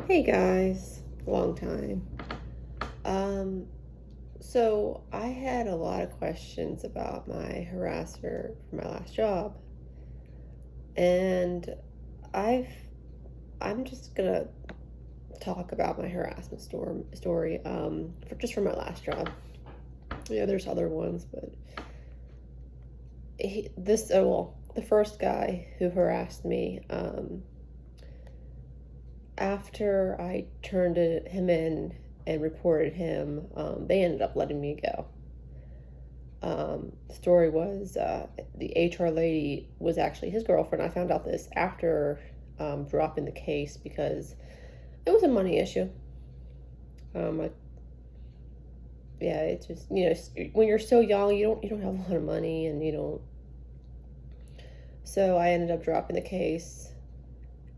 Hey guys, long time. Um, so I had a lot of questions about my harasser for my last job, and I've I'm just gonna talk about my harassment story for just for my last job. Yeah, there's other ones, but the first guy who harassed me, after I turned him in and reported him, they ended up letting me go. The story was the HR lady was actually his girlfriend. I found out this after dropping the case because it was a money issue. I, yeah, it's just when you're so young, you don't have a lot of money, and you don't. So I ended up dropping the case,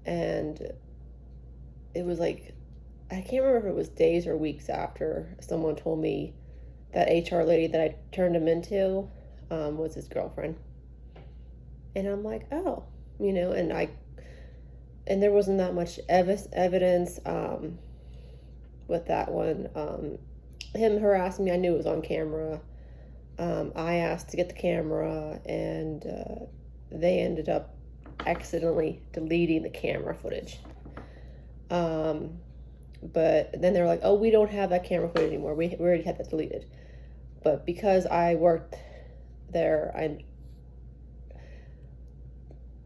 and it was like I can't remember if it was days or weeks after someone told me that HR lady that I turned him into was his girlfriend. And I'm like, oh, and there wasn't that much evidence with that one. Him harassing me, I knew it was on camera. I asked to get the camera, and they ended up accidentally deleting the camera footage. But then they were like, oh, we don't have that camera footage anymore. We already had that deleted. But because I worked there,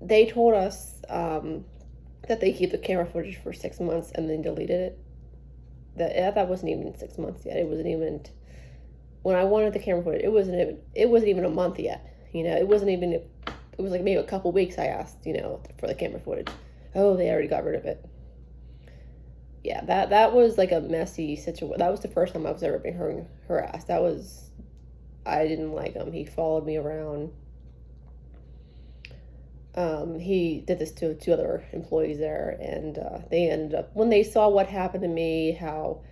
they told us that they keep the camera footage for 6 months and then deleted it. That wasn't even 6 months yet. It wasn't even when I wanted the camera footage. It wasn't even a month yet. It wasn't even. It was like maybe a couple weeks. I asked, for the camera footage. Oh, they already got rid of it. Yeah, that was like a messy situation. That was the first time I was ever being harassed. I didn't like him. He followed me around. He did this to two other employees there, and they ended up, when they saw what happened to me, how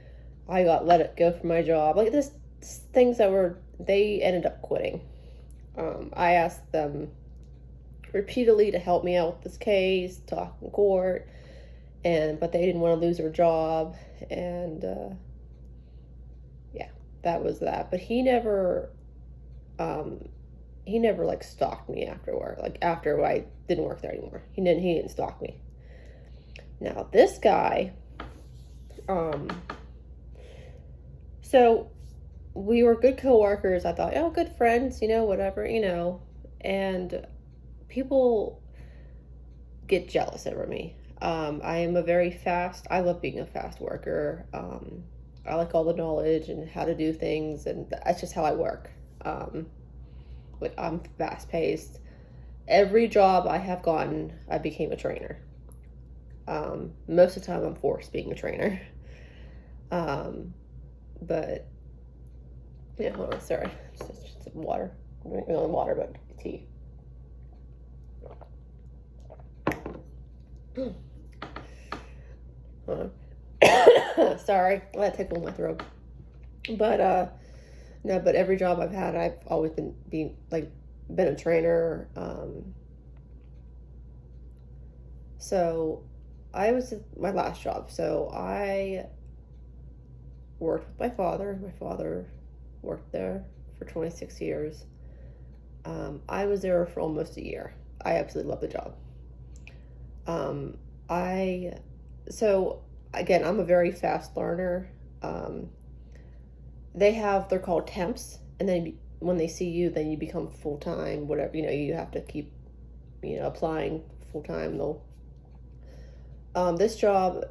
I got let it go from my job, like this things they ended up quitting. I asked them repeatedly to help me out with this case, talk in court, but they didn't want to lose their job, and yeah, that was that. But he never like stalked me after work, like after I didn't work there anymore. He didn't stalk me. Now this guy, so we were good coworkers. I thought, oh, good friends, whatever, and people get jealous over me. I am I love being a fast worker. I like all the knowledge and how to do things, and that's just how I work. Like, I'm fast paced. Every job I have gotten, I became a trainer. Most of the time I'm forced being a trainer. But, yeah, hold on, sorry. Just some water. I'm drinking on water, but tea. Sorry, that tickled my throat. But no, but every job I've had, I've always been a trainer. So I was at my last job. So I worked with my father. My father worked there for 26 years. I was there for almost a year. I absolutely love the job. I so again, I'm a very fast learner. They're called temps, and then when they see you, then you become full time. Whatever, you have to keep applying full time. This job,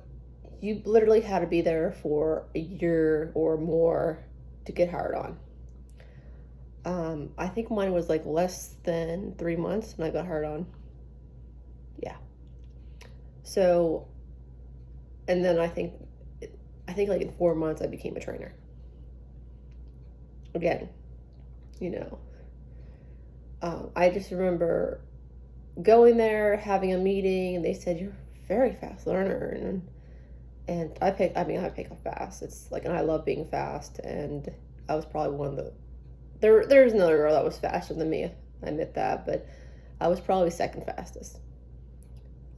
you literally had to be there for a year or more to get hired on. I think mine was like less than 3 months when I got hired on. Yeah. So, and then I think like in 4 months I became a trainer. Again, I just remember going there, having a meeting, and they said, you're a very fast learner, and I pick up fast. It's like, and I love being fast, and I was probably one of there's another girl that was faster than me. I admit that, but I was probably second fastest.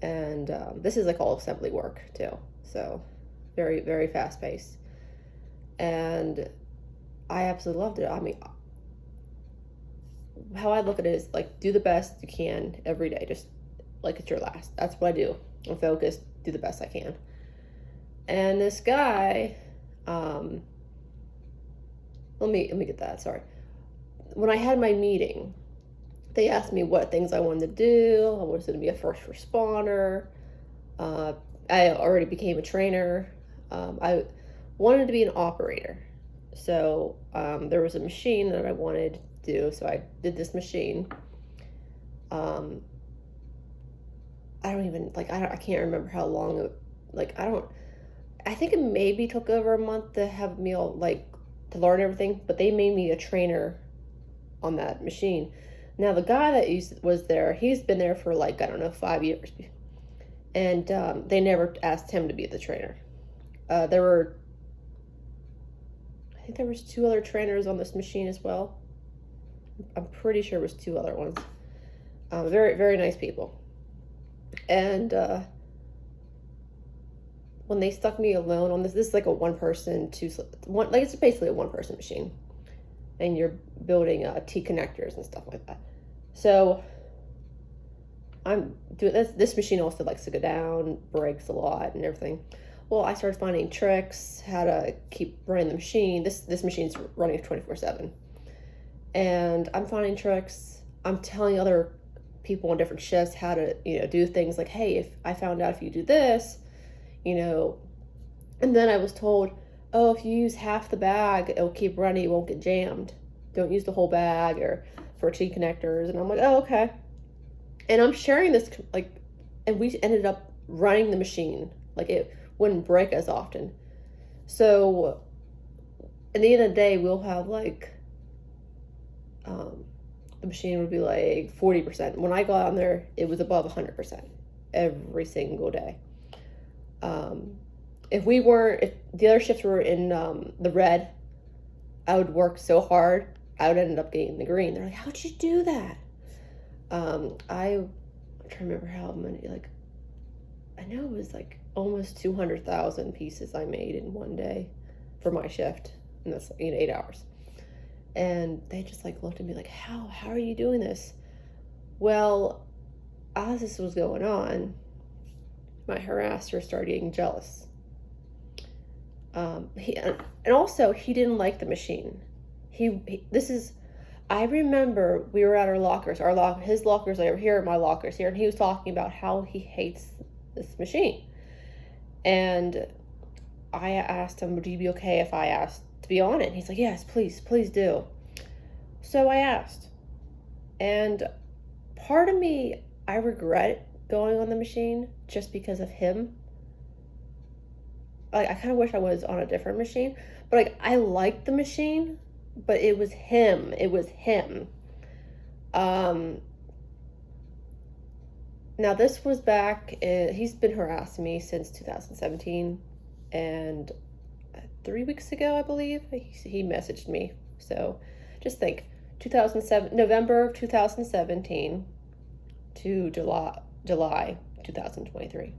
And this is like all assembly work too, so very, very fast paced. And I absolutely loved it. I mean, how I look at it is like, do the best you can every day, just like it's your last. That's what I do. I'm focused, do the best I can. And this guy, let me get that. Sorry. When I had my meeting, they asked me what things I wanted to do. I was going to be a first responder. I already became a trainer. I wanted to be an operator. So there was a machine that I wanted to do. So I did this machine. I don't even, like, I can't remember how long it, like, I think it maybe took over a month to have me all, like, to learn everything, but they made me a trainer on that machine. Now, the guy that was there, he's been there for, like, I don't know, 5 years. And they never asked him to be the trainer. I think there was 2 other trainers on this machine as well. I'm pretty sure it was 2 other ones. Very, very nice people. And when they stuck me alone on this is like a one-person, like it's basically a one-person machine. And you're building T connectors and stuff like that. So I'm doing this. This machine also likes to go down, breaks a lot and everything. Well, I started finding tricks, how to keep running the machine. This machine's running 24/7. And I'm finding tricks. I'm telling other people on different shifts how to, do things like, hey, if I found out if you do this, and then I was told, oh, if you use half the bag, it'll keep running, it won't get jammed. Don't use the whole bag or for T connectors. And I'm like, oh, okay. And I'm sharing this, like, and we ended up running the machine. Like, it wouldn't break as often. So at the end of the day, we'll have like, the machine would be like 40%. When I got on there, it was above 100% every single day. If the other shifts were in the red, I would work so hard, I would end up getting the green. They're like, how'd you do that? I'm trying to remember how many, like, I know it was like almost 200,000 pieces I made in one day for my shift, and that's 8 hours. And they just like looked at me like, how are you doing this? Well, as this was going on, my harasser started getting jealous. And also he didn't like the machine. I remember we were at our lockers. His lockers are over here, my lockers here, and he was talking about how he hates this machine. And I asked him, would you be okay if I asked to be on it? And he's like, yes, please do. So I asked. And part of me, I regret going on the machine just because of him. Like, I kind of wish I was on a different machine. But like, I liked the machine, but it was him. Now this was he's been harassing me since 2017, and 3 weeks ago, I believe, he messaged me. So just think, November of 2017 to July 2023.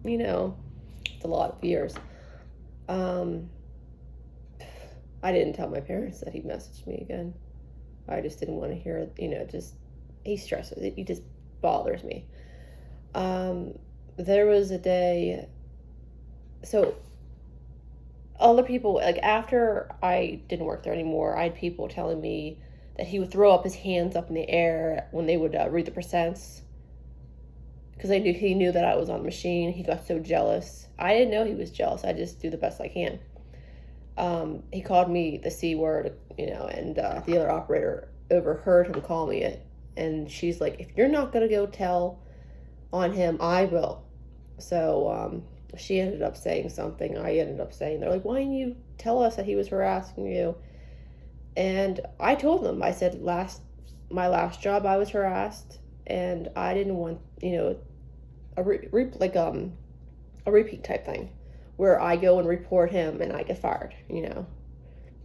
It's a lot of years. I didn't tell my parents that he messaged me again. I just didn't want to hear it. He stresses it. He just bothers me. There was a day, so other people, like, after I didn't work there anymore, I had people telling me that he would throw up his hands up in the air when they would read the percents, because he knew that I was on the machine. He got so jealous. I didn't know he was jealous. I just do the best I can. He called me the C word, and the other operator overheard him call me it. And she's like, if you're not going to go tell on him, I will. So she ended up saying something. I ended up saying, they're like, why didn't you tell us that he was harassing you? And I told them, I said, my last job I was harassed, and I didn't want, a repeat type thing where I go and report him and I get fired,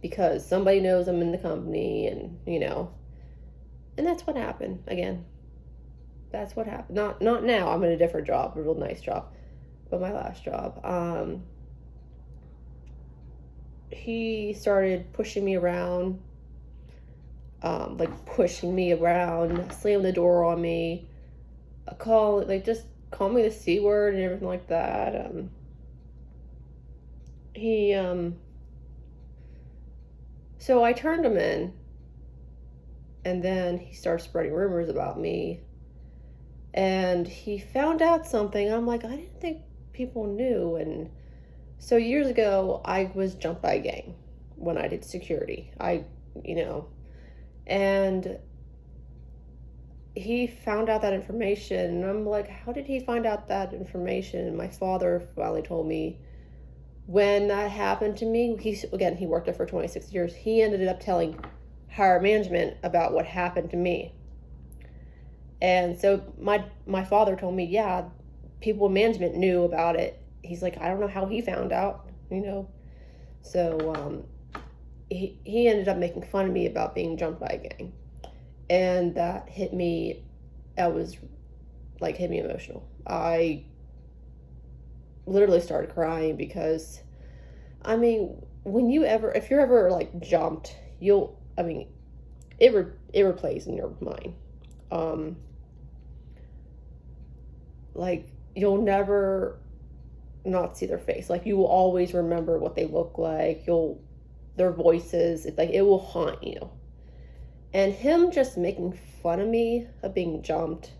because somebody knows I'm in the company, and and that's what happened again. That's what happened. Not now. I'm in a different job, a real nice job, but my last job. He started pushing me around, like pushing me around, slamming the door on me, just call me the C word and everything like that. He So I turned him in, and then he started spreading rumors about me, and he found out something. I'm like, I didn't think people knew. And so years ago, I was jumped by a gang when I did security. You know, and he found out that information, and I'm like, how did he find out that information? And my father finally told me when that happened to me. He worked there for 26 years. He ended up telling higher management about what happened to me. And so my father told me, yeah, people in management knew about it. He's like, I don't know how he found out, you know. So he ended up making fun of me about being jumped by a gang. And that hit me. That was like hit me emotional. I literally started crying because, I mean, if you're ever like jumped, it replays in your mind. Like you'll never not see their face. Like you will always remember what they look like. Their voices. It's like it will haunt you. And him just making fun of me of being jumped.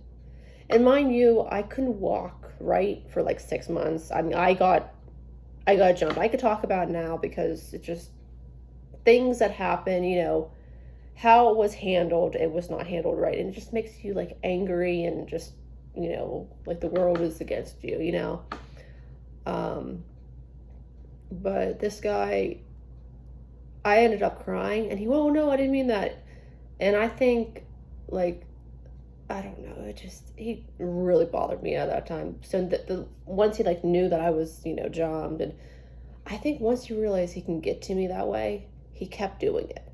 And mind you, I couldn't walk right for like 6 months. I mean, I got jumped. I could talk about it now because it's just things that happen, you know, how it was handled. It was not handled right. And it just makes you like angry and just, you know, like the world is against you, you know. But this guy, I ended up crying and oh no, I didn't mean that. And I think, like, I don't know, he really bothered me at that time. So once he, like, knew that I was, you know, jumped, and I think once you realize he can get to me that way, he kept doing it.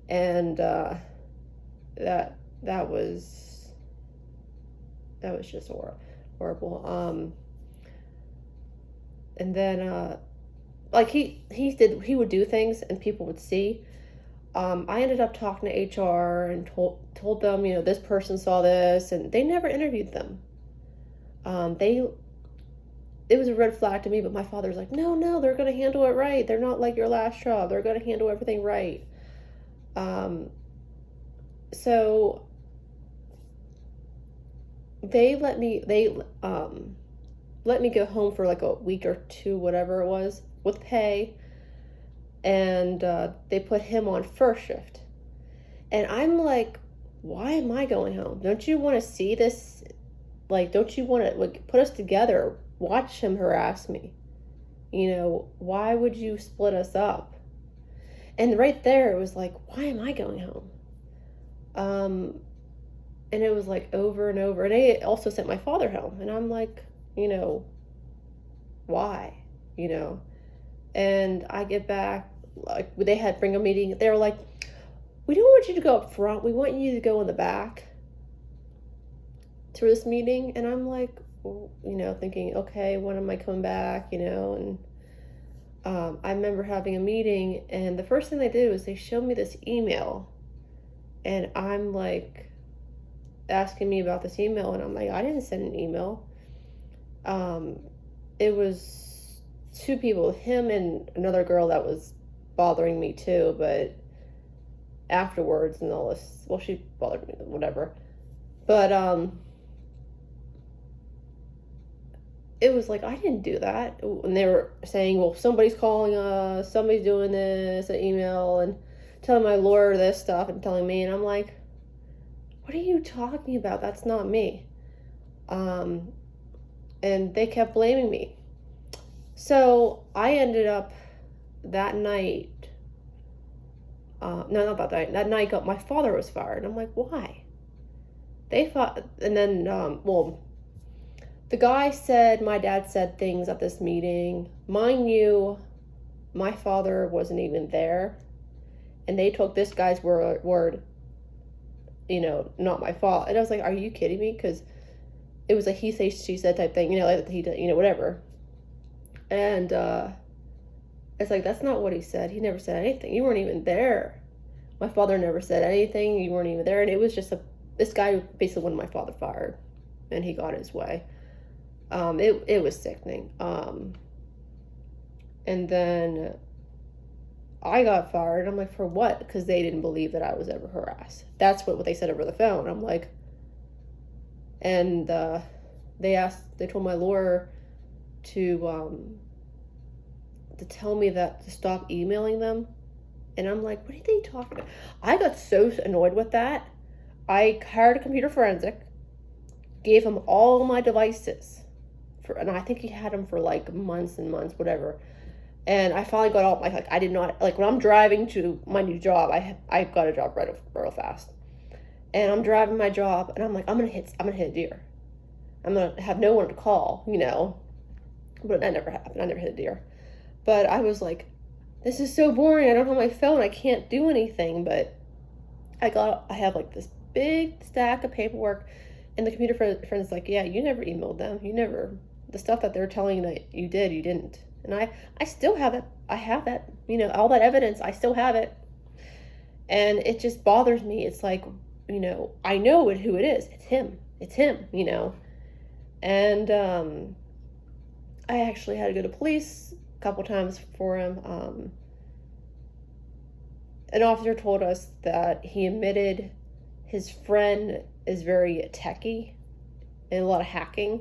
And that was just horrible. And then, like, he would do things and people would see. I ended up talking to HR and told them, you know, this person saw this, and they never interviewed them. It was a red flag to me, but my father's like, no, they're going to handle it right. They're not like your last job. They're going to handle everything right. So they let me go home for like a week or two, whatever it was, with pay. And they put him on first shift. And I'm like, why am I going home? Don't you want to see this? Like, don't you want to like put us together? Watch him harass me. You know, why would you split us up? And right there, it was like, why am I going home? And it was like over and over. And they also sent my father home. And I'm like, you know, why? You know? And I get back, like they had bring a meeting. They were like, we don't want you to go up front. We want you to go in the back to this meeting. And I'm like, well, you know, thinking, okay, when am I coming back? You know, and I remember having a meeting, and the first thing they did was they showed me this email, and I'm like asking me about this email, and I'm like, I didn't send an email. It was two people, him and another girl that was bothering me too, but afterwards and all this, well, she bothered me, whatever. But it was like, I didn't do that. And they were saying, well, somebody's calling us, somebody's doing this, an email, and telling my lawyer this stuff and telling me, and I'm like, what are you talking about? That's not me. And they kept blaming me. So I ended up that night, no, not that night, that night my father was fired. I'm like, why? They fought, and then, well, the guy said, my dad said things at this meeting. Mind you, my father wasn't even there, and they took this guy's word, you know, not my fault. And I was like, are you kidding me? Because it was a he say she said type thing, like he did, whatever. And it's like, that's not what he said. He never said anything. You weren't even there. My father never said anything. You weren't even there. And it was just this guy basically wanted my father fired, and he got his way. It was sickening. And then I got fired. I'm like, for what? Because they didn't believe that I was ever harassed. That's what they said over the phone. I'm like, and they told my lawyer to tell me that to stop emailing them. And I'm like, what are they talking about? I got so annoyed with that. I hired a computer forensic, gave him all my devices, and I think he had them for like months and months, whatever. And I finally got all my, like, I did not, like, when I'm driving to my new job, I got a job real fast. And I'm driving my job, and I'm like, I'm gonna hit a deer. I'm gonna have no one to call, But that never happened. I never hit a deer. But I was like, this is so boring. I don't have my phone. I can't do anything. But I have like this big stack of paperwork, and the computer friend's like, yeah, you never emailed them. The stuff that they're telling you that you did, you didn't. And I still have it. I have that, all that evidence. I still have it. And it just bothers me. It's like, I know who it is. It's him, And I actually had to go to police a couple times for him. An officer told us that he admitted his friend is very techie and a lot of hacking.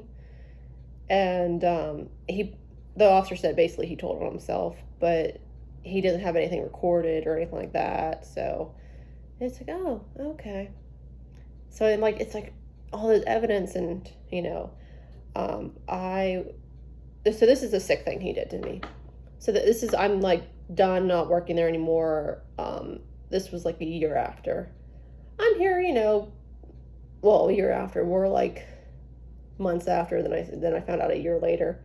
And the officer said basically he told on himself, but he doesn't have anything recorded or anything like that. So it's like, oh, okay. So it's like all this evidence, and so this is a sick thing he did to me. So I'm like done not working there anymore. This was like a year after. I'm here, a year after. More like months after. Then I found out a year later.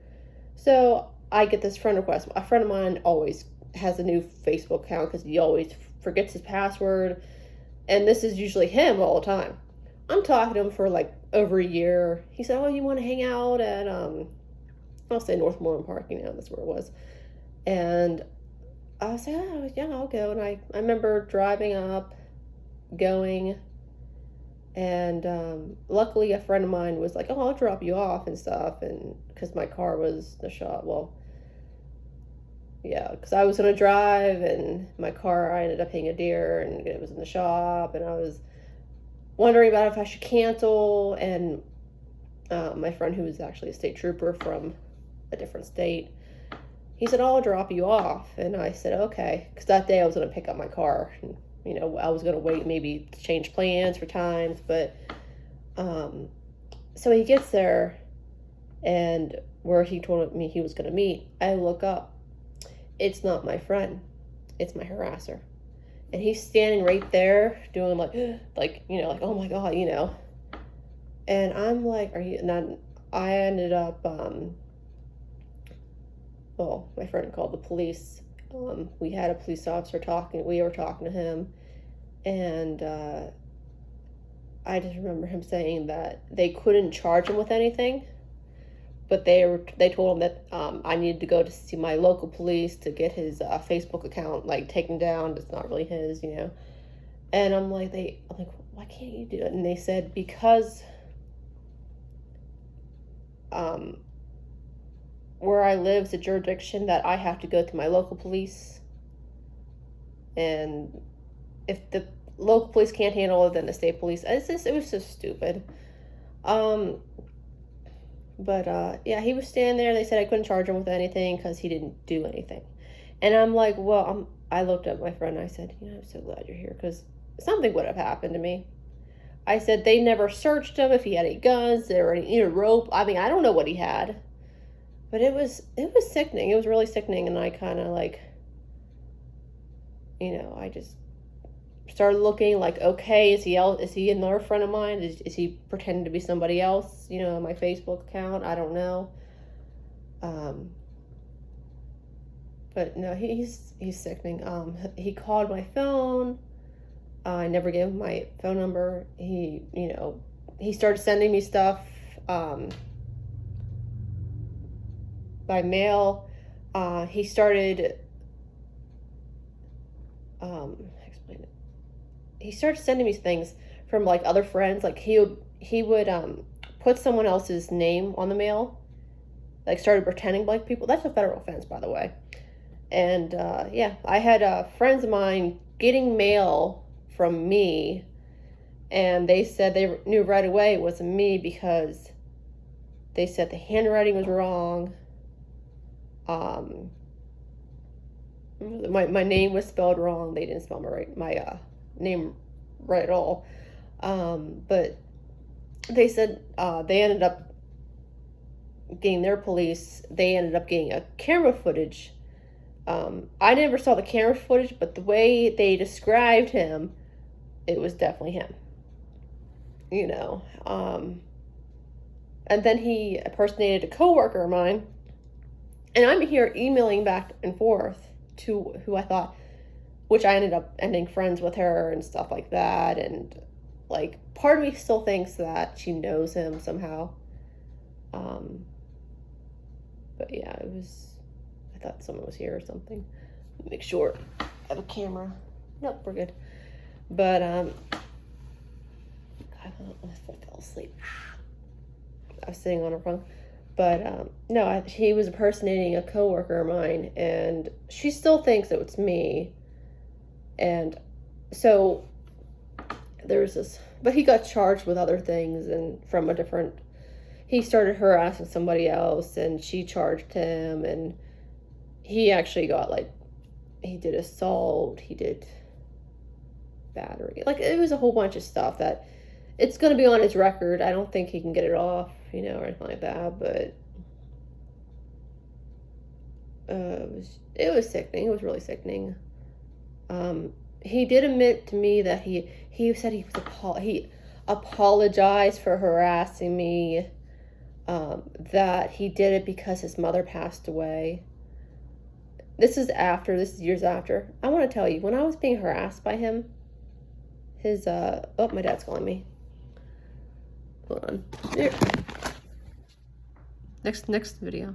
So I get this friend request. A friend of mine always has a new Facebook account because he always forgets his password. And this is usually him all the time. I'm talking to him for like over a year. He said, oh, you want to hang out at, I'll say Northmoreland Park, that's where it was. And I was like, oh, yeah, I'll go. And I remember driving up, going, and luckily a friend of mine was like, oh, I'll drop you off and stuff, and because my car was in the shop. Well, yeah, because I was going to drive, and my car, I ended up hitting a deer, and it was in the shop, and I was wondering about if I should cancel, and my friend, who was actually a state trooper from a different state, he said, oh, I'll drop you off. And I said, okay, because that day I was going to pick up my car, and I was going to wait maybe to change plans for times. But so he gets there, and where he told me he was going to meet, I look up. It's not my friend. It's my harasser. And he's standing right there doing like, oh my God, And I'm like, are you? And I ended up, my friend called the police. We had a police officer we were talking to him, and I just remember him saying that they couldn't charge him with anything, but they told him that I needed to go to see my local police to get his Facebook account taken down. It's not really his, And I'm like, why can't you do it? And they said because where I live is a jurisdiction that I have to go to my local police, and if the local police can't handle it, then the state police. It was so stupid. But yeah, he was standing there. They said I couldn't charge him with anything because he didn't do anything. And I'm like, well, I looked at my friend and I said, I'm so glad you're here, because something would have happened to me. I said they never searched him if he had any guns or any rope. I mean, I don't know what he had, but it was sickening. It was really sickening, and I kind of I just started looking like, okay, is he another friend of mine? Is he pretending to be somebody else? On my Facebook account, I don't know. But no, he's sickening. He called my phone. I never gave him my phone number. He started sending me stuff by mail. He started, explain it. He started sending me things from like other friends. Like he would put someone else's name on the mail, like started pretending like people. That's a federal offense, by the way. And yeah, I had friends of mine getting mail from me, and they said they knew right away it wasn't me because they said the handwriting was wrong. My name was spelled wrong. They didn't spell my name right at all. But they said they ended up getting their police. They ended up getting a camera footage. I never saw the camera footage, but the way they described him, it was definitely him. You know. And then he impersonated a coworker of mine. And I'm here emailing back and forth to who I thought, which I ended up ending friends with her and stuff like that. And like, part of me still thinks that she knows him somehow. But yeah, I thought someone was here or something. Make sure I have a camera. Nope, we're good. But, I fell asleep. I was sitting on her phone. But no, he was impersonating a coworker of mine, and she still thinks it was me. And so there's this, but he got charged with other things, and from a different. He started harassing somebody else, and she charged him, and he actually got he did assault, he did battery, it was a whole bunch of stuff that. It's going to be on his record. I don't think he can get it off, or anything like that. But it was sickening. It was really sickening. He did admit to me that he said he apologized for harassing me. That he did it because his mother passed away. This is years after. I want to tell you, when I was being harassed by him, my dad's calling me. Hold on. Here. Next video.